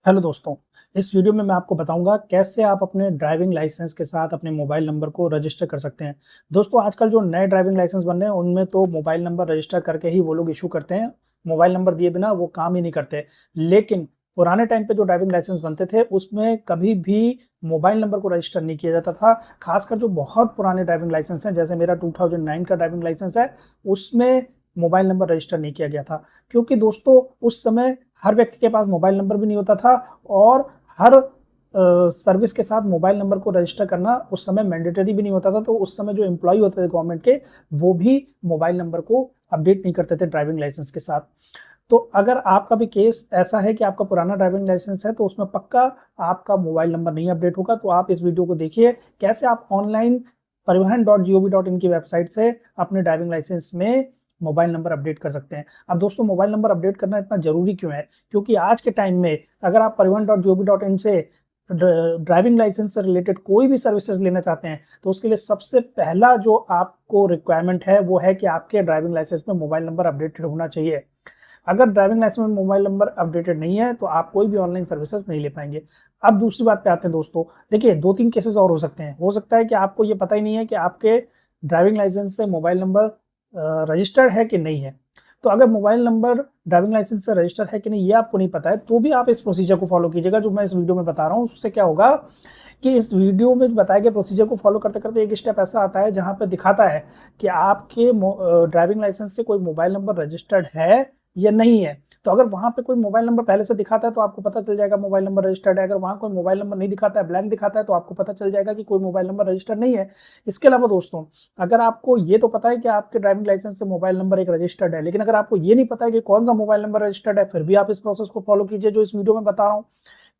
Hello दोस्तों, इस video में मैं आपको बताऊंगा कैसे आप अपने ड्राइविंग लाइसेंस के साथ अपने मोबाइल नंबर को रजिस्टर कर सकते हैं। दोस्तों, आजकल जो नए ड्राइविंग लाइसेंस बन रहे हैं उनमें तो मोबाइल नंबर रजिस्टर करके ही वो लोग इशू करते हैं। मोबाइल नंबर दिए बिना वो काम ही नहीं करते। लेकिन पुराने टाइम पे जो ड्राइविंग लाइसेंस बनते थे उसमें कभी भी मोबाइल नंबर को रजिस्टर नहीं किया जाता था। खासकर जो बहुत पुराने ड्राइविंग लाइसेंस हैं, जैसे मेरा 2009 का ड्राइविंग लाइसेंस है, उसमें मोबाइल नंबर रजिस्टर नहीं किया गया था। क्योंकि दोस्तों उस समय हर व्यक्ति के पास मोबाइल नंबर भी नहीं होता था और हर सर्विस के साथ मोबाइल नंबर को रजिस्टर करना उस समय मैंडेटरी भी नहीं होता था। तो उस समय जो एम्प्लॉय होते थे गवर्नमेंट के, वो भी मोबाइल नंबर को अपडेट नहीं करते थे ड्राइविंग लाइसेंस के साथ। तो अगर आपका भी केस ऐसा है कि आपका पुराना ड्राइविंग लाइसेंस है तो उसमें पक्का आपका मोबाइल नंबर नहीं अपडेट होगा। तो आप इस वीडियो को देखिए कैसे आप ऑनलाइन परिवहन.gov.in की वेबसाइट से अपने ड्राइविंग लाइसेंस में मोबाइल नंबर अपडेट कर सकते हैं। अब दोस्तों, मोबाइल नंबर अपडेट करना इतना जरूरी क्यों है? क्योंकि आज के टाइम में अगर आप परिवहन.gov.in से ड्राइविंग लाइसेंस से रिलेटेड कोई भी सर्विसेज लेना चाहते हैं तो उसके लिए सबसे पहला जो आपको रिक्वायरमेंट है वो है कि आपके ड्राइविंग लाइसेंस में मोबाइल नंबर अपडेटेड होना चाहिए। अगर ड्राइविंग लाइसेंस में मोबाइल नंबर अपडेटेड नहीं है तो आप कोई भी ऑनलाइन सर्विसेज नहीं ले पाएंगे। अब दूसरी बात पे आते हैं दोस्तों। देखिए, दो तीन केसेस और हो सकते हैं। हो सकता है कि आपको ये पता ही नहीं है कि आपके ड्राइविंग लाइसेंस से मोबाइल नंबर रजिस्टर्ड है कि नहीं है। तो अगर मोबाइल नंबर ड्राइविंग लाइसेंस से रजिस्टर है कि नहीं ये आपको नहीं पता है तो भी आप इस प्रोसीजर को फॉलो कीजिएगा जो मैं इस वीडियो में बता रहा हूँ। उससे क्या होगा कि इस वीडियो में बताए गए प्रोसीजर को फॉलो करते करते एक स्टेप ऐसा आता है जहां पे दिखाता है कि आपके ड्राइविंग लाइसेंस से कोई मोबाइल नंबर रजिस्टर्ड है या नहीं है। तो अगर वहां पे कोई मोबाइल नंबर पहले से दिखाता है तो आपको पता चल जाएगा मोबाइल नंबर रजिस्टर्ड है। अगर वहां कोई मोबाइल नंबर नहीं दिखाता है, ब्लैंक दिखाता है, तो आपको पता चल जाएगा कि कोई मोबाइल नंबर रजिस्टर्ड नहीं है। इसके अलावा दोस्तों, अगर आपको ये तो पता है कि आपके ड्राइविंग लाइसेंस से मोबाइल नंबर एक रजिस्टर्ड है, लेकिन अगर आपको ये नहीं पता है कि कौन सा मोबाइल नंबर रजिस्टर्ड है, फिर भी आप इस प्रोसेस को फॉलो कीजिए जो इस वीडियो में बता रहा हूँ।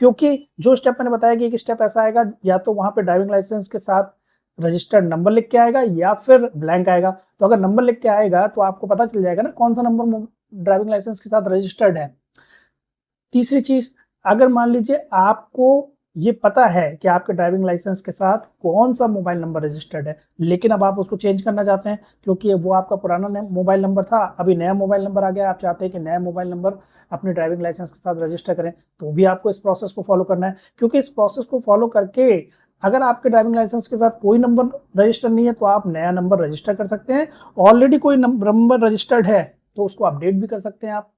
क्योंकि जो स्टेप मैंने बताया कि एक स्टेप ऐसा आएगा, या तो वहां पे ड्राइविंग लाइसेंस के साथ रजिस्टर्ड नंबर लिख के आएगा या फिर ब्लैंक आएगा। तो अगर नंबर लिख के आएगा तो आपको पता चल जाएगा ना कौन सा नंबर ड्राइविंग लाइसेंस के साथ रजिस्टर्ड है। तीसरी चीज, अगर मान लीजिए आपको ये पता है कि आपके ड्राइविंग लाइसेंस के साथ कौन सा मोबाइल नंबर रजिस्टर्ड है, लेकिन अब आप उसको चेंज करना चाहते हैं क्योंकि वो आपका पुराना मोबाइल नंबर था, अभी नया मोबाइल नंबर आ गया, आप चाहते हैं कि नया मोबाइल नंबर अपने ड्राइविंग लाइसेंस के साथ रजिस्टर करें, तो भी आपको इस प्रोसेस को फॉलो करना है। क्योंकि इस प्रोसेस को फॉलो करके अगर आपके ड्राइविंग लाइसेंस के साथ कोई नंबर रजिस्टर नहीं है तो आप नया नंबर रजिस्टर कर सकते हैं। ऑलरेडी कोई नंबर रजिस्टर्ड है तो उसको अपडेट भी कर सकते हैं आप।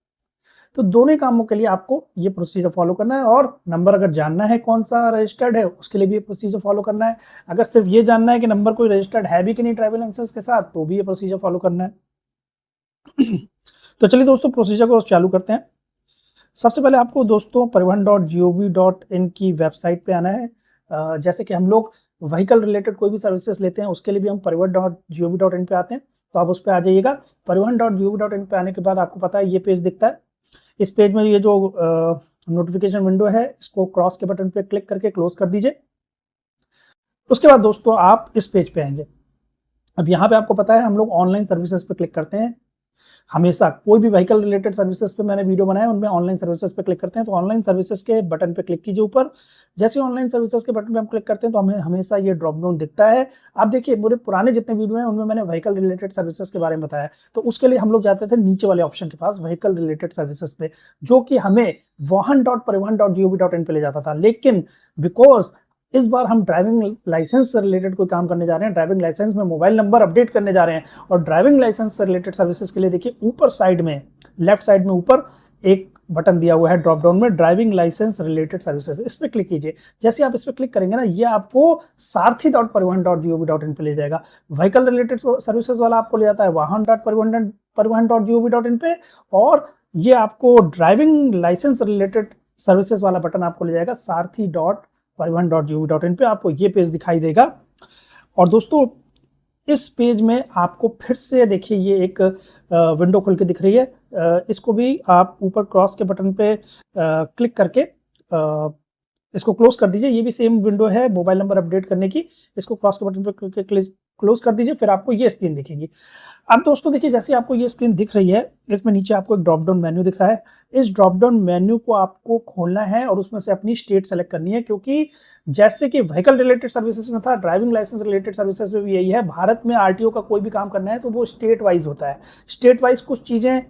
तो दोनों कामों के लिए आपको ये प्रोसीजर फॉलो करना है। और नंबर अगर जानना है कौन सा रजिस्टर्ड है उसके लिए भी ये प्रोसीजर फॉलो करना है। अगर सिर्फ ये जानना है कि नंबर कोई रजिस्टर्ड है भी कि नहीं ड्राइविंग लाइसेंस के साथ, तो भी ये प्रोसीजर फॉलो करना है। तो चलिए दोस्तों, प्रोसीजर को चालू करते हैं। सबसे पहले आपको दोस्तों परिवहन.gov.in की वेबसाइट पे आना है। जैसे कि हम लोग व्हीकल रिलेटेड कोई भी सर्विसेज लेते हैं उसके लिए भी हम परिवहन.gov.in पे आते हैं, तो आप उस पर आ जाइएगा। परिवहन.gov.in पे आने के बाद आपको पता है ये पेज दिखता है। इस पेज में ये जो नोटिफिकेशन विंडो है इसको क्रॉस के बटन पे क्लिक करके क्लोज कर दीजिए। उसके बाद दोस्तों आप इस पेज पे आएंगे। अब यहाँ पे आपको पता है हम लोग ऑनलाइन सर्विसेज पे क्लिक करते हैं। हमेशा कोई भी व्हीकल रिलेटेड सर्विसेज पे मैंने वीडियो बनाया उनमें ऑनलाइन सर्विसेज पे क्लिक करते हैं, तो ऑनलाइन सर्विसेज के बटन पे क्लिक कीजिए ऊपर। जैसे ऑनलाइन सर्विसेज के बटन पे हम क्लिक करते हैं तो हमें हमेशा ये ड्रॉप डाउन दिखता है। आप देखिए, मेरे पुराने जितने वीडियो हैं उनमें मैंने व्हीकल रिलेटेड सर्विसेज के बारे में बताया, तो उसके लिए हम लोग जाते थे नीचे वाले ऑप्शन के पास, व्हीकल रिलेटेड सर्विसेज पे, जो कि हमें वाहन.परिवहन.gov.in पे ले जाता था। लेकिन बिकॉज इस बार हम ड्राइविंग लाइसेंस से रिलेटेड कोई काम करने जा रहे हैं, ड्राइविंग लाइसेंस में मोबाइल नंबर अपडेट करने जा रहे हैं, और ड्राइविंग लाइसेंस से रिलेटेड सर्विसेज के लिए देखिए ऊपर साइड में, लेफ्ट साइड में ऊपर एक बटन दिया हुआ है ड्रॉप डाउन में, ड्राइविंग लाइसेंस रिलेटेड सर्विसेज, इस पर क्लिक कीजिए। जैसे आप इस पर क्लिक करेंगे ना, ये आपको सारथी.परिवहन.gov.in पे ले जाएगा। व्हीकल रिलेटेड सर्विसेज वाला आपको ले जाता है वाहन.परिवहन.gov.in पे, और ये आपको ड्राइविंग लाइसेंस रिलेटेड सर्विसेज वाला बटन आपको ले जाएगा सारथी.परिवहन.gov.in पे। आपको ये पेज दिखाई देगा। और दोस्तों, इस पेज में आपको फिर से देखिए ये एक विंडो खुल के दिख रही है। इसको भी आप ऊपर क्रॉस के बटन पे क्लिक करके इसको क्लोज कर दीजिए। ये भी सेम विंडो है मोबाइल नंबर अपडेट करने की। इसको क्रॉस के बटन पे क्लोज कर दीजिए, फिर आपको ये स्क्रीन दिखेगी। अब दोस्तों देखिए, जैसे आपको ये स्क्रीन दिख रही है, इसमें नीचे आपको एक ड्रॉप डाउन मेन्यू दिख रहा है। इस ड्रॉप डाउन मेन्यू को आपको खोलना है और उसमें से अपनी स्टेट सेलेक्ट करनी है, क्योंकि जैसे कि व्हीकल रिलेटेड सर्विसेज में था, ड्राइविंग लाइसेंस रिलेटेड सर्विसेज में भी यही है। भारत में आरटीओ का कोई भी काम करना है तो वो स्टेट वाइज होता है। स्टेट वाइज कुछ चीजें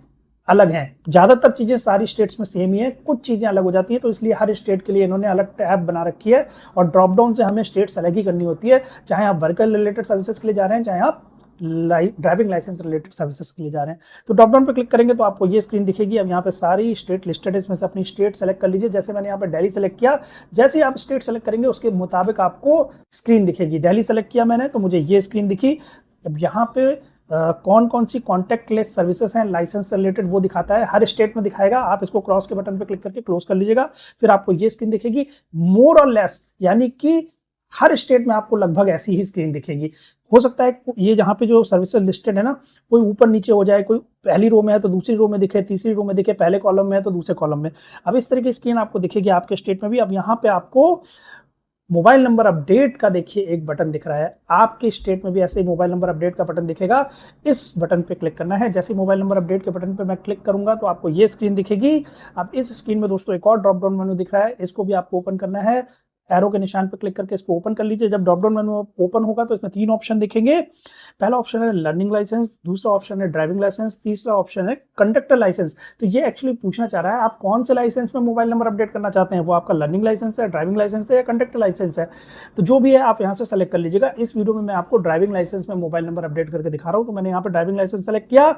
अलग हैं। ज़्यादातर चीज़ें सारी स्टेट्स में सेम ही है, कुछ चीज़ें अलग हो जाती हैं, तो इसलिए हर स्टेट के लिए इन्होंने अलग टैब बना रखी है और ड्रॉप डाउन से हमें स्टेट सेलेक्ट ही करनी होती है, चाहे आप वर्कर रिलेटेड सर्विसेज के लिए जा रहे हैं, चाहे आप ड्राइविंग लाइसेंस रिलेटेड सर्विसेज के लिए जा रहे हैं। तो ड्रॉप डाउन पे क्लिक करेंगे तो आपको ये स्क्रीन दिखेगी। अब यहाँ पे सारी स्टेट लिस्टेड है, इसमें से अपनी स्टेट सेलेक्ट कर लीजिए। जैसे मैंने यहाँ पे दिल्ली सेलेक्ट किया, जैसे ही आप स्टेट सेलेक्ट करेंगे उसके मुताबिक आपको स्क्रीन दिखेगी। दिल्ली सेलेक्ट किया मैंने तो मुझे ये स्क्रीन दिखी। अब यहाँ पे कौन कौन सी कॉन्टैक्टलेस सर्विसेज हैं लाइसेंस से रिलेटेड वो दिखाता है, हर स्टेट में दिखाएगा। आप इसको क्रॉस के बटन पे क्लिक करके क्लोज कर लीजिएगा, फिर आपको ये स्क्रीन दिखेगी। मोर और लेस यानी कि हर स्टेट में आपको लगभग ऐसी ही स्क्रीन दिखेगी। हो सकता है ये जहाँ पे जो सर्विसेज लिस्टेड है ना, कोई ऊपर नीचे हो जाए, कोई पहली रो में है तो दूसरी रो में दिखे, तीसरी रो में दिखे, पहले कॉलम में है तो दूसरे कॉलम में। अब इस तरह की स्क्रीन आपको दिखेगी आपके स्टेट में भी। अब यहाँ पे आपको मोबाइल नंबर अपडेट का देखिए एक बटन दिख रहा है, आपके स्टेट में भी ऐसे ही मोबाइल नंबर अपडेट का बटन दिखेगा। इस बटन पे क्लिक करना है। जैसे मोबाइल नंबर अपडेट के बटन पे मैं क्लिक करूंगा तो आपको ये स्क्रीन दिखेगी। अब इस स्क्रीन में दोस्तों एक और ड्रॉप डाउन मेनू दिख रहा है, इसको भी आपको ओपन करना है। एरो के निशान पर क्लिक करके इसको ओपन कर लीजिए। जब ड्रॉप डाउन मेनू ओपन होगा तो इसमें 3 ऑप्शन दिखेंगे। पहला ऑप्शन है लर्निंग लाइसेंस, दूसरा ऑप्शन है ड्राइविंग लाइसेंस, तीसरा ऑप्शन है कंडक्टर लाइसेंस। तो ये एक्चुअली पूछना चाह रहा है आप कौन से लाइसेंस में मोबाइल नंबर अपडेट करना चाहते हैं, वो आपका लर्निंग लाइसेंस है, ड्राइविंग लाइसेंस है या कंडक्टर लाइसेंस है। तो जो भी है आप यहाँ से सेलेक्ट कर लीजिएगा। इस वीडियो में मैं आपको ड्राइविंग लाइसेंस में मोबाइल नंबर अपडेट करके दिखा रहा हूँ। तो मैंने यहाँ पर ड्राइविंग लाइसेंस सेलेक्ट किया।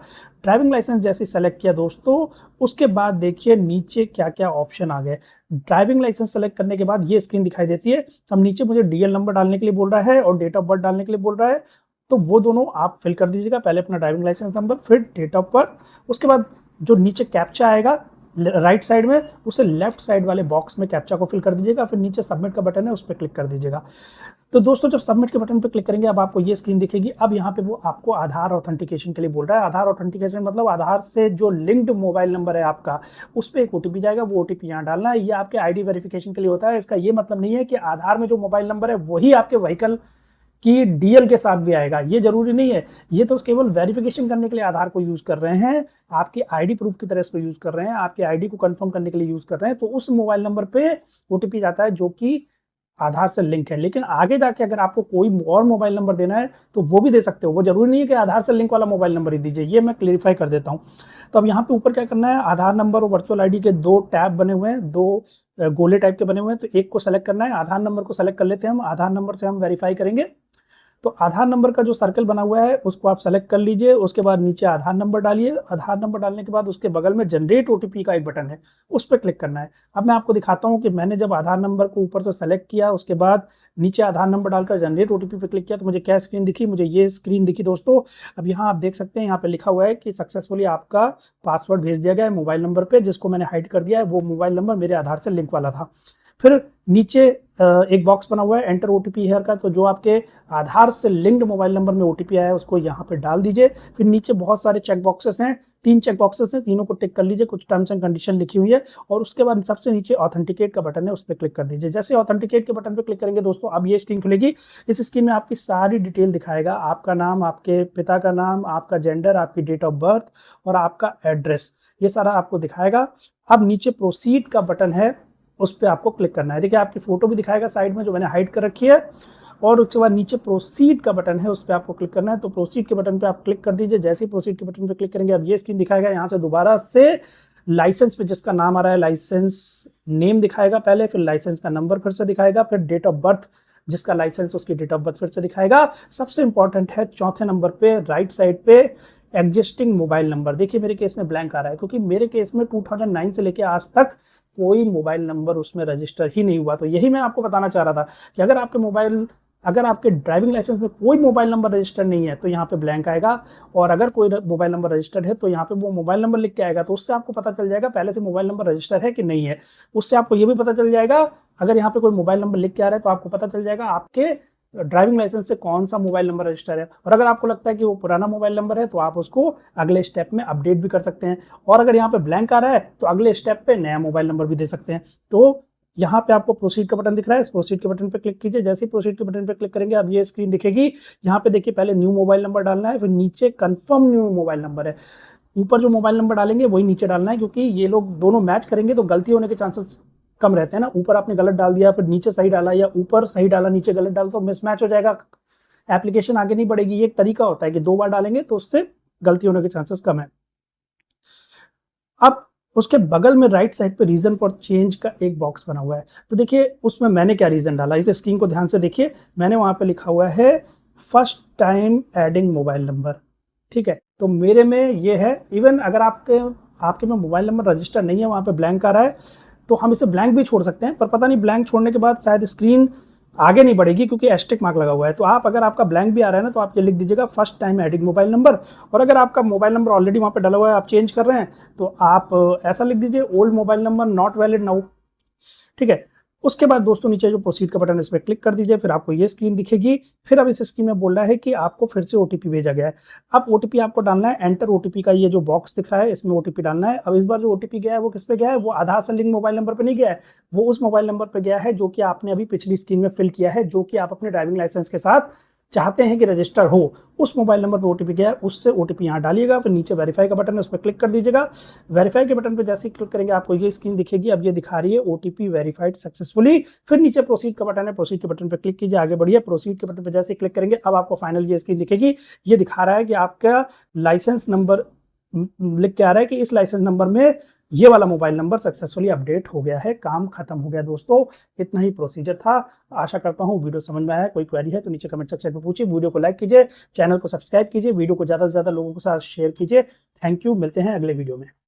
ड्राइविंग लाइसेंस जैसे सेलेक्ट किया दोस्तों, उसके बाद देखिए नीचे क्या क्या ऑप्शन आ गए। ड्राइविंग लाइसेंस सेलेक्ट करने के बाद ये स्क्रीन दिखाई देती है। अब नीचे मुझे डीएल नंबर डालने के लिए बोल रहा है और डेट ऑफ बर्थ डालने के लिए बोल रहा है, तो वो दोनों आप फिल कर दीजिएगा। पहले अपना ड्राइविंग लाइसेंस नंबर, फिर डेट ऑफ बर्थ, उसके बाद जो नीचे कैप्चा आएगा राइट साइड में, उसे लेफ्ट साइड वाले बॉक्स में कैप्चा को फिल कर दीजिएगा। फिर नीचे सबमिट का बटन है, उस पर क्लिक कर दीजिएगा। तो दोस्तों जब सबमिट के बटन पर क्लिक करेंगे अब आपको ये स्क्रीन दिखेगी। अब यहाँ पे वो आपको आधार ऑथेंटिकेशन के लिए बोल रहा है। आधार ऑथेंटिकेशन मतलब आधार से जो लिंक्ड मोबाइल नंबर है आपका, उस पर एक ओटीपी जाएगा, वो ओटीपी यहाँ डालना है। ये आपके आईडी वेरिफिकेशन के लिए होता है। इसका ये मतलब नहीं है कि आधार में जो मोबाइल नंबर है वही आपके व्हीकल की डीएल के साथ भी आएगा, ये जरूरी नहीं है। ये तो केवल वेरिफिकेशन करने के लिए आधार को यूज कर रहे हैं, आपके आईडी प्रूफ की तरह इसको यूज कर रहे हैं, आपके आईडी को कंफर्म करने के लिए यूज कर रहे हैं। तो उस मोबाइल नंबर पे ओटीपी जाता है जो कि आधार से लिंक है। लेकिन आगे जाके अगर आपको कोई और मोबाइल नंबर देना है तो वो भी दे सकते हो, वो जरूरी नहीं है कि आधार से लिंक वाला मोबाइल नंबर ही दीजिए। ये मैं क्लेरिफाई कर देता हूँ। तो अब यहाँ पे ऊपर क्या करना है, आधार नंबर और वर्चुअल आईडी के 2 टैब बने हुए हैं, 2 गोले टाइप के बने हुए हैं। तो एक को सेलेक्ट करना है, आधार नंबर को सेलेक्ट कर लेते हैं हम। आधार नंबर से हम वेरीफाई करेंगे। तो आधार नंबर का जो सर्कल बना हुआ है उसको आप सेलेक्ट कर लीजिए। उसके बाद नीचे आधार नंबर डालिए। आधार नंबर डालने के बाद उसके बगल में जनरेट ओटीपी का एक बटन है, उस पर क्लिक करना है। अब मैं आपको दिखाता हूं कि मैंने जब आधार नंबर को ऊपर से सेलेक्ट किया, उसके बाद नीचे आधार नंबर डालकर जनरेट ओटीपी पे क्लिक किया तो मुझे क्या स्क्रीन दिखी, मुझे ये स्क्रीन दिखी दोस्तों। अब यहाँ आप देख सकते हैं, यहाँ पे लिखा हुआ है कि सक्सेसफुली आपका पासवर्ड भेज दिया गया है मोबाइल नंबर पे, जिसको मैंने हाइड कर दिया है। वो मोबाइल नंबर मेरे आधार से लिंक वाला था। फिर नीचे एक बॉक्स बना हुआ है एंटर ओटीपी हियर का, तो जो आपके आधार से लिंक्ड मोबाइल नंबर में ओटीपी आया है उसको यहाँ पे डाल दीजिए। फिर नीचे बहुत सारे चेक बॉक्सेस हैं, 3 चेक बॉक्सेस हैं, तीनों को टिक कर लीजिए। कुछ टर्म्स एंड कंडीशन लिखी हुई है और उसके बाद सबसे नीचे ऑथेंटिकेट का बटन है, उस पर क्लिक कर दीजिए। जैसे ऑथेंटिकेट के बटन पर क्लिक करेंगे दोस्तों, अब ये स्क्रीन खुलेगी। इस स्क्रीन में आपकी सारी डिटेल दिखाएगा, आपका नाम, आपके पिता का नाम, आपका जेंडर, आपकी डेट ऑफ बर्थ और आपका एड्रेस, ये सारा आपको दिखाएगा। अब नीचे प्रोसीड का बटन है, उस पर आपको क्लिक करना है। देखिए आपकी फोटो भी दिखाएगा साइड में, जो मैंने हाइड कर रखी है। और उसके बाद नीचे प्रोसीड का बटन है, उस पर आपको क्लिक करना है। तो प्रोसीड के बटन पे आप क्लिक कर दीजिए। जैसे ही प्रोसीड के बटन पे क्लिक करेंगे अब ये स्क्रीन दिखाएगा। यहाँ से दोबारा से लाइसेंस पे जिसका नाम आ रहा है लाइसेंस नेम दिखाएगा पहले, फिर लाइसेंस का नंबर फिर से दिखाएगा, फिर डेट ऑफ बर्थ जिसका लाइसेंस उसकी डेट ऑफ बर्थ फिर से दिखाएगा। सबसे इंपॉर्टेंट है चौथे नंबर पे राइट साइड पे एग्जिस्टिंग मोबाइल नंबर। देखिए मेरे केस में ब्लैंक आ रहा है क्योंकि मेरे केस में 2009 से लेकर आज तक कोई मोबाइल नंबर उसमें रजिस्टर ही नहीं हुआ। तो यही मैं आपको बताना चाह रहा था कि अगर आपके ड्राइविंग लाइसेंस में कोई मोबाइल नंबर रजिस्टर नहीं है तो यहाँ पे ब्लैंक आएगा, और अगर कोई मोबाइल नंबर रजिस्टर्ड है तो यहाँ पे वो मोबाइल नंबर लिख के आएगा। तो उससे आपको पता चल जाएगा पहले से मोबाइल नंबर रजिस्टर है कि नहीं है। उससे आपको ये भी पता चल जाएगा, अगर यहाँ पे कोई मोबाइल नंबर लिख के आ रहा है तो आपको पता चल जाएगा आपके ड्राइविंग लाइसेंस से कौन सा मोबाइल नंबर रजिस्टर है। और अगर आपको लगता है कि वो पुराना मोबाइल नंबर है तो आप उसको अगले स्टेप में अपडेट भी कर सकते हैं। और अगर यहाँ पे ब्लैंक आ रहा है तो अगले स्टेप पे नया मोबाइल नंबर भी दे सकते हैं। तो यहाँ पे आपको प्रोसीड का बटन दिख रहा है, इस प्रोसीड के बटन पे क्लिक कीजिए। जैसे ही प्रोसीड के बटन पे क्लिक करेंगे अब ये स्क्रीन दिखेगी। यहाँ पे देखिए पहले न्यू मोबाइल नंबर डालना है, फिर नीचे कंफर्म न्यू मोबाइल नंबर है। ऊपर जो मोबाइल नंबर डालेंगे वही नीचे डालना है, क्योंकि ये लोग दोनों मैच करेंगे तो गलती होने के चांसेस कम रहते हैं ना। ऊपर आपने गलत डाल दिया, फिर नीचे सही डाला, या ऊपर सही डाला नीचे गलत डाला तो मिसमैच हो जाएगा, एप्लीकेशन आगे नहीं बढ़ेगी। ये एक तरीका होता है कि 2 बार डालेंगे तो उससे गलती होने के चांसेस कम है। अब उसके बगल में राइट साइड पे रीजन फॉर चेंज का एक बॉक्स बना हुआ है। तो देखिए उसमें मैंने क्या रीजन डाला, इस स्क्रीन को ध्यान से देखिए। मैंने वहां पे लिखा हुआ है first time adding mobile number. ठीक है, तो मेरे में ये है। इवन अगर आपके आपके में मोबाइल नंबर रजिस्टर नहीं है, वहां पे ब्लैंक आ रहा है, तो हम इसे ब्लैंक भी छोड़ सकते हैं, पर पता नहीं ब्लैंक छोड़ने के बाद शायद स्क्रीन आगे नहीं बढ़ेगी क्योंकि एस्टेरिक मार्क लगा हुआ है। तो आप अगर आपका ब्लैंक भी आ रहा है ना, तो आप ये लिख दीजिएगा first time adding mobile number. और अगर आपका मोबाइल नंबर ऑलरेडी वहां पे डला हुआ है, आप चेंज कर रहे हैं, तो आप ऐसा लिख दीजिए old mobile number not valid now. ठीक है, उसके बाद दोस्तों नीचे जो प्रोसीड का बटन है इस पर क्लिक कर दीजिए, फिर आपको ये स्क्रीन दिखेगी। फिर अब इस स्क्रीन में बोल रहा है कि आपको फिर से ओटीपी भेजा गया है। अब ओटीपी आपको डालना है, एंटर ओटीपी का ये जो बॉक्स दिख रहा है इसमें ओटीपी डालना है। अब इस बार जो ओटीपी गया है वो किस पे गया है, वो आधार से लिंक मोबाइल नंबर पे नहीं गया है, वो उस मोबाइल नंबर पे गया है जो कि आपने अभी पिछली स्क्रीन में फिल किया है, जो कि आप अपने ड्राइविंग लाइसेंस के साथ चाहते हैं कि रजिस्टर हो। उस मोबाइल नंबर पे ओटीपी गया है, उससे ओटीपी यहाँ डालिएगा। फिर नीचे वेरीफाई का बटन है, उस पर क्लिक कर दीजिएगा। वेरीफाई के बटन पे जैसे ही क्लिक करेंगे आपको ये स्क्रीन दिखेगी। अब ये दिखा रही है ओटीपी वेरीफाइड सक्सेसफुली। फिर नीचे प्रोसीड का बटन है, प्रोसीड के बटन पे क्लिक कीजिए, आगे बढ़िए। प्रोसीड के बटन पे जैसे ही क्लिक करेंगे अब आपको फाइनल ये स्क्रीन दिखेगी। ये दिखा रहा है कि आपका लाइसेंस नंबर लिख के आ रहा है कि इस लाइसेंस नंबर में ये वाला मोबाइल नंबर सक्सेसफुली अपडेट हो गया है, काम खत्म हो गया। दोस्तों इतना ही प्रोसीजर था। आशा करता हूँ वीडियो समझ में आया। कोई क्वेरी है तो नीचे कमेंट सेक्शन में पूछिए। वीडियो को लाइक कीजिए, चैनल को सब्सक्राइब कीजिए, वीडियो को ज़्यादा से ज़्यादा लोगों के साथ शेयर कीजिए। थैंक यू, मिलते हैं अगले वीडियो में।